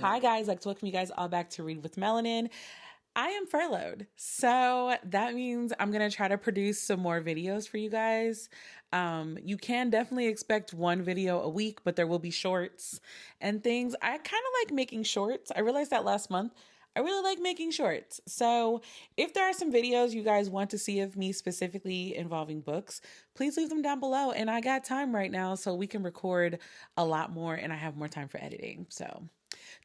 Hi guys, I'd like to welcome you guys all back to Read with Melanin. I am furloughed, so that means I'm going to try to produce some more videos for you guys. You can definitely expect one video a week, but there will be shorts and things. I kind of like making shorts. I realized that last month. I really like making shorts. So if there are some videos you guys want to see of me specifically involving books, please leave them down below. And I got time right now, so we can record a lot more and I have more time for editing. So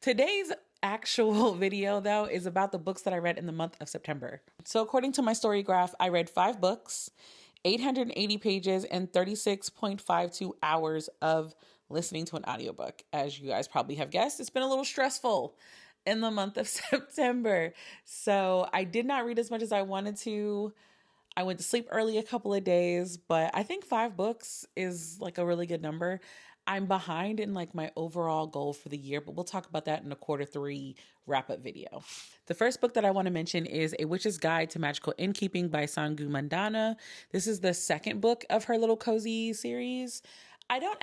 today's actual video, though, is about the books that I read in the month of September. So according to my story graph, I read 5 books, 880 pages, and 36.52 hours of listening to an audiobook. As you guys probably have guessed, it's been a little stressful in the month of September. So I did not read as much as I wanted to. I went to sleep early a couple of days, but I think 5 books is like a really good number. I'm behind in like my overall goal for the year, but we'll talk about that in a Q3 wrap-up video. The first book that I want to mention is A Witch's Guide to Magical Innkeeping by Sangu Mandana. This is the second book of her little cozy series. I don't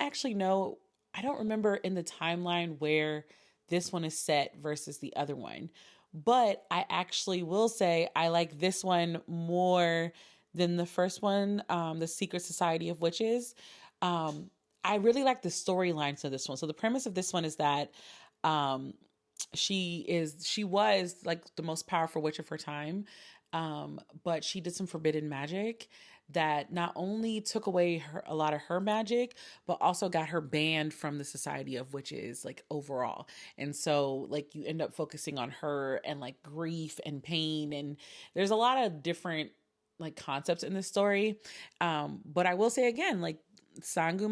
remember in the timeline where this one is set versus the other one. But I actually will say I like this one more than the first one, The Secret Society of Witches. I really like the storylines of this one. So the premise of this one is that she was like the most powerful witch of her time. But she did some forbidden magic that not only took away a lot of her magic, but also got her banned from the Society of Witches, like overall. And so like you end up focusing on her and like grief and pain. And there's a lot of different like concepts in this story. But I will say again, like Sangu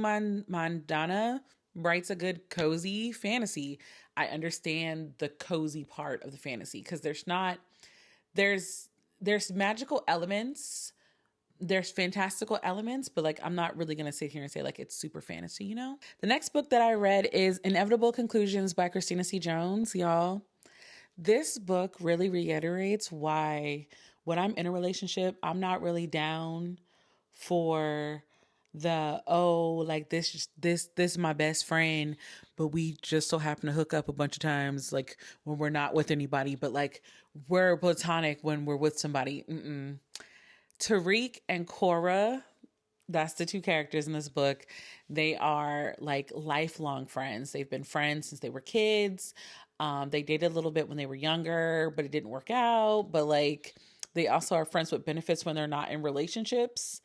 Mandana writes a good cozy fantasy. I understand the cozy part of the fantasy because there's magical elements, there's fantastical elements, but like I'm not really going to sit here and say like it's super fantasy, you know? The next book that I read is Inevitable Conclusions by Christina C. Jones, y'all. This book really reiterates why when I'm in a relationship, I'm not really down for like this is my best friend, but we just so happen to hook up a bunch of times, like when we're not with anybody, but like we're platonic when we're with somebody. Tariq and Cora, that's the 2 characters in this book. They are like lifelong friends. They've been friends since they were kids. They dated a little bit when they were younger, but it didn't work out. But like they also are friends with benefits when they're not in relationships.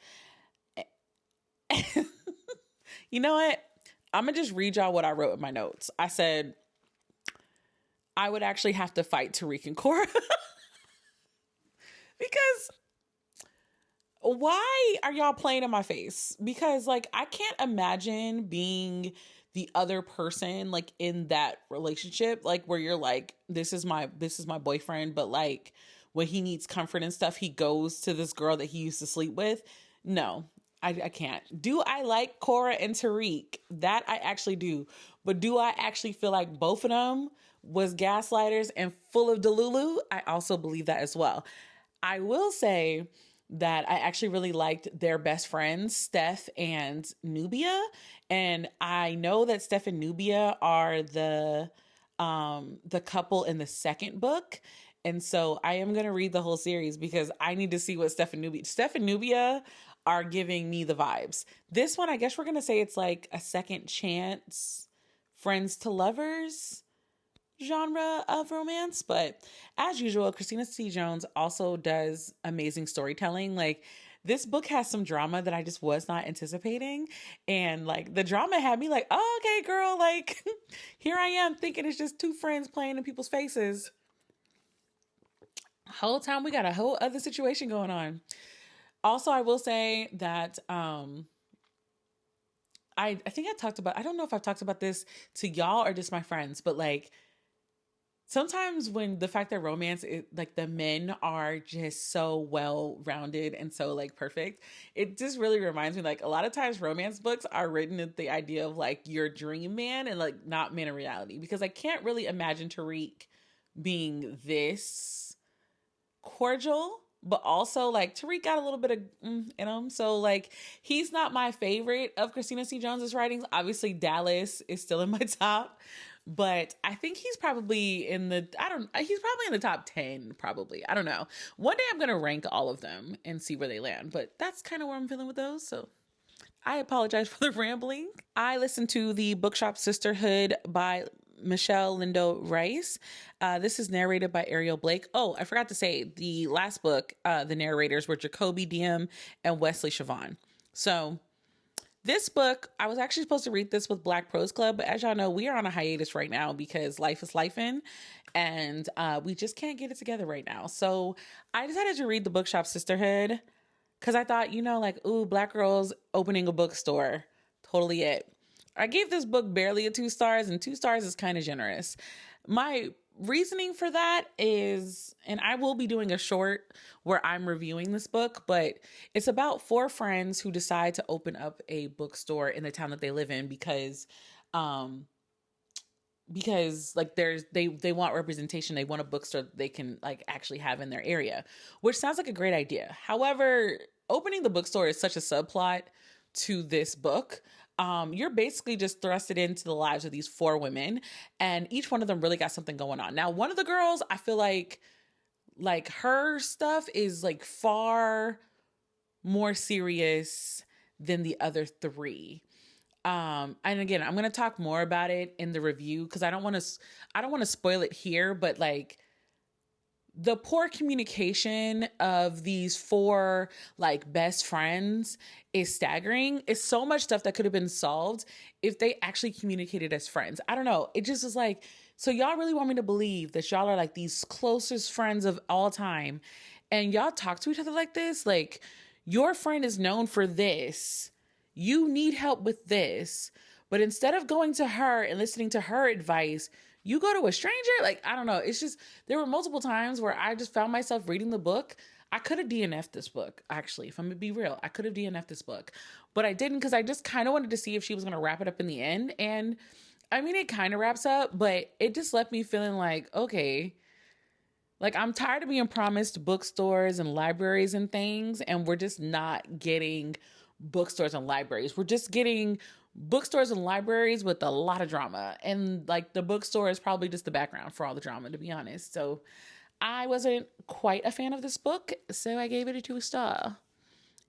You know what? I'm going to just read y'all what I wrote in my notes. I said, I would actually have to fight Tariq and Cora. Because why are y'all playing in my face? Because like, I can't imagine being the other person like in that relationship, like where you're like, this is my boyfriend. But like when he needs comfort and stuff, he goes to this girl that he used to sleep with. No, I can't. Do I like Cora and Tariq? That I actually do. But do I actually feel like both of them was gaslighters and full of delulu? I also believe that as well. I will say that I actually really liked their best friends, Steph and Nubia. And I know that Steph and Nubia are the couple in the second book. And so I am going to read the whole series because I need to see what Steph and Nubia are giving me the vibes. This one, I guess we're going to say it's like a second chance friends to lovers genre of romance. But as usual, Christina C. Jones also does amazing storytelling. Like this book has some drama that I just was not anticipating. And like the drama had me like, oh, okay, girl, like here I am thinking it's just 2 friends playing in people's faces. Whole time we got a whole other situation going on. Also, I will say that I think I don't know if I've talked about this to y'all or just my friends, but like sometimes when the fact that romance, like the men are just so well-rounded and so like perfect, it just really reminds me like a lot of times romance books are written with the idea of like your dream man and like not men in reality, because I can't really imagine Tariq being this cordial, but also like Tariq got a little bit of in him. So like he's not my favorite of Christina C. Jones's writings. Obviously Dallas is still in my top, But I think he's probably he's probably in the top 10, probably. I don't know. One day I'm going to rank all of them and see where they land, but that's kind of where I'm feeling with those. So I apologize for the rambling. I listened to The Bookshop Sisterhood by Michelle Lindo Rice. This is narrated by Ariel Blake. Oh, I forgot to say, the last book, the narrators were Jacoby Diem and Wesley Siobhan. So this book, I was actually supposed to read this with Black Prose Club, but as y'all know, we are on a hiatus right now because life is lifing, and we just can't get it together right now. So I decided to read The Bookshop Sisterhood because I thought, like, ooh, Black girls opening a bookstore. Totally it. I gave this book barely a 2 stars, and 2 stars is kind of generous. My reasoning for that is, and I will be doing a short where I'm reviewing this book, but it's about 4 friends who decide to open up a bookstore in the town that they live in because like they want representation. They want a bookstore that they can like actually have in their area, which sounds like a great idea. However, opening the bookstore is such a subplot to this book. You're basically just thrusted into the lives of these 4 women, and each one of them really got something going on. Now, one of the girls, I feel like her stuff is like far more serious than the other 3. And again, I'm going to talk more about it in the review because I don't want to spoil it here, but like the poor communication of these 4 like best friends is staggering. It's so much stuff that could have been solved if they actually communicated as friends. I don't know. It just is like, so y'all really want me to believe that y'all are like these closest friends of all time and y'all talk to each other like this? Like, your friend is known for this. You need help with this. But instead of going to her and listening to her advice, you go to a stranger? Like, I don't know. It's just, there were multiple times where I just found myself reading the book. I could have DNF'd this book, actually, if I'm going to be real. I could have DNF'd this book. But I didn't because I just kind of wanted to see if she was going to wrap it up in the end. And I mean, it kind of wraps up, but it just left me feeling like, okay, like I'm tired of being promised bookstores and libraries and things, and we're just not getting bookstores and libraries. We're just getting bookstores and libraries with a lot of drama. And like the bookstore is probably just the background for all the drama, to be honest. So I wasn't quite a fan of this book, so I gave it a 2 star.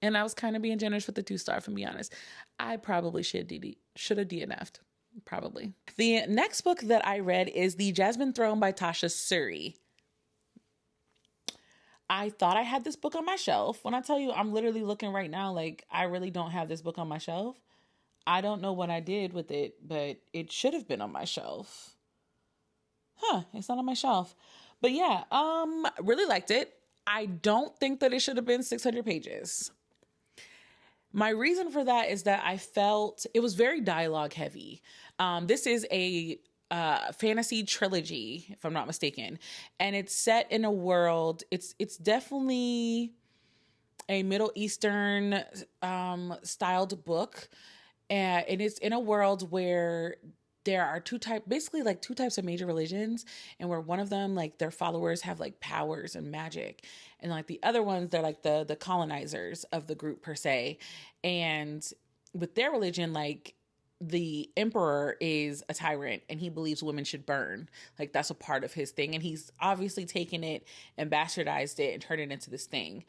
And I was kind of being generous with the 2 star, if I'm being honest. I probably should have DNF'd. Probably. The next book that I read is The Jasmine Throne by Tasha Suri. I thought I had this book on my shelf. When I tell you I'm literally looking right now, like I really don't have this book on my shelf. I don't know what I did with it, but it should have been on my shelf. It's not on my shelf. But yeah, really liked it. I don't think that it should have been 600 pages. My reason for that is that I felt it was very dialogue heavy. This is a fantasy trilogy, if I'm not mistaken, and it's set in a world. It's definitely a Middle Eastern styled book, and it's in a world where there are two types of major religions, and where one of them, like their followers have like powers and magic, and like the other ones, they're like the colonizers of the group per se. And with their religion, like the emperor is a tyrant and he believes women should burn. Like that's a part of his thing. And he's obviously taken it and bastardized it and turned it into this thing.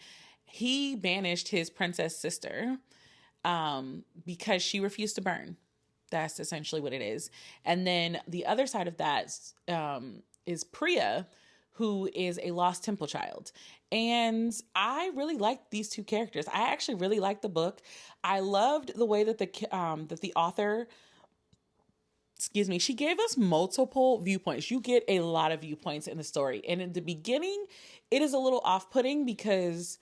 He banished his princess sister because she refused to burn. That's essentially what it is. And then the other side of that is Priya, who is a lost temple child. And I really liked these 2 characters. I actually really liked the book. I loved the way that the author, she gave us multiple viewpoints. You get a lot of viewpoints in the story. And in the beginning, it is a little off-putting because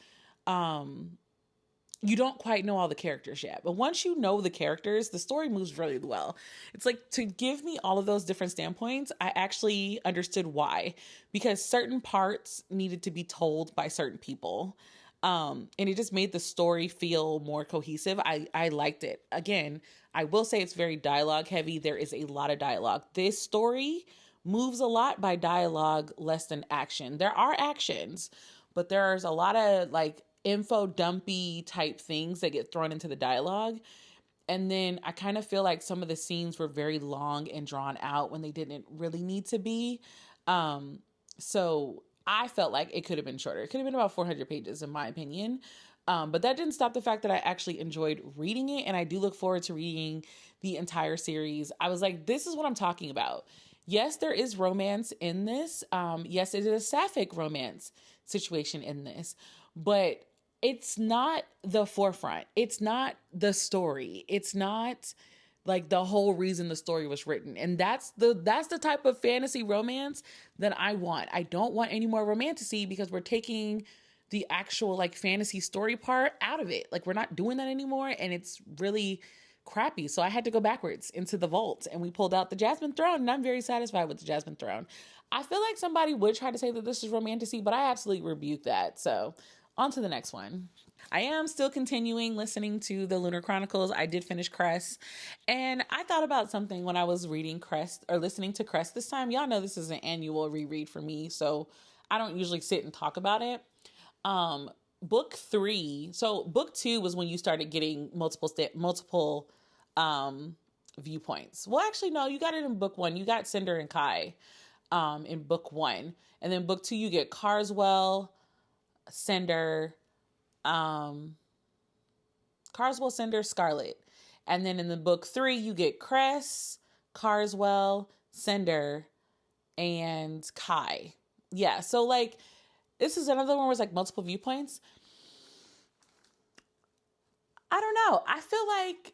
you don't quite know all the characters yet. But once you know the characters, the story moves really well. It's like, to give me all of those different standpoints, I actually understood why. Because certain parts needed to be told by certain people. And it just made the story feel more cohesive. I liked it. Again, I will say it's very dialogue heavy. There is a lot of dialogue. This story moves a lot by dialogue, less than action. There are actions, but there's a lot of like info dumpy type things that get thrown into the dialogue. And then I kind of feel like some of the scenes were very long and drawn out when they didn't really need to be. So I felt like it could have been shorter. It could have been about 400 pages, in my opinion. But that didn't stop the fact that I actually enjoyed reading it. And I do look forward to reading the entire series. I was like, this is what I'm talking about. Yes, there is romance in this. Yes, it is a sapphic romance situation in this. But it's not the forefront. It's not the story. It's not like the whole reason the story was written. And that's the type of fantasy romance that I want. I don't want any more romantasy because we're taking the actual like fantasy story part out of it. Like we're not doing that anymore and it's really crappy. So I had to go backwards into the vault and we pulled out the Jasmine Throne and I'm very satisfied with the Jasmine Throne. I feel like somebody would try to say that this is romantasy, but I absolutely rebuke that. So on to the next one. I am still continuing listening to the Lunar Chronicles. I did finish Crest. And I thought about something when I was reading Crest or listening to Crest this time. Y'all know this is an annual reread for me, so I don't usually sit and talk about it. Book 3. So book 2 was when you started getting multiple viewpoints. Well, actually, no, you got it in book 1. You got Cinder and Kai in book 1. And then book 2, you get Carswell, Cinder, Cinder, Scarlet. And then in the book 3, you get Cress, Carswell, Cinder, and Kai. Yeah, so like this is another one where it's like multiple viewpoints. I don't know. I feel like,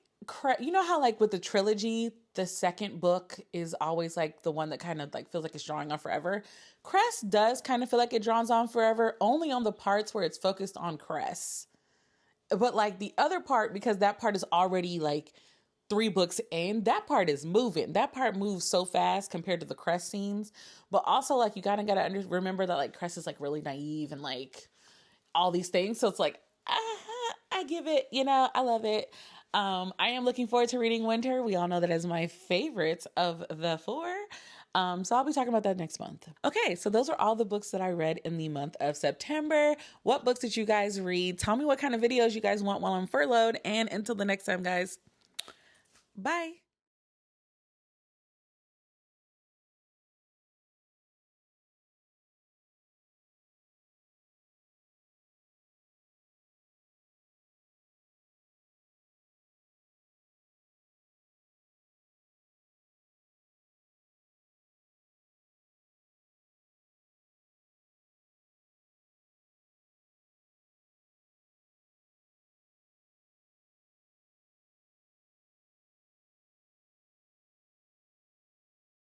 you know how like with the trilogy, the second book is always like the one that kind of like feels like it's drawing on forever. Crest does kind of feel like it draws on forever, only on the parts where it's focused on Crest. But like the other part, because that part is already like 3 books in, that part is moving. That part moves so fast compared to the Crest scenes. But also like you gotta remember that like Crest is like really naive and like all these things. So it's like, I give it, I love it. I am looking forward to reading Winter. We all know that is my favorite of the 4. So I'll be talking about that next month. Okay, so those are all the books that I read in the month of September. What books did you guys read? Tell me what kind of videos you guys want while I'm furloughed. And until the next time, guys, bye.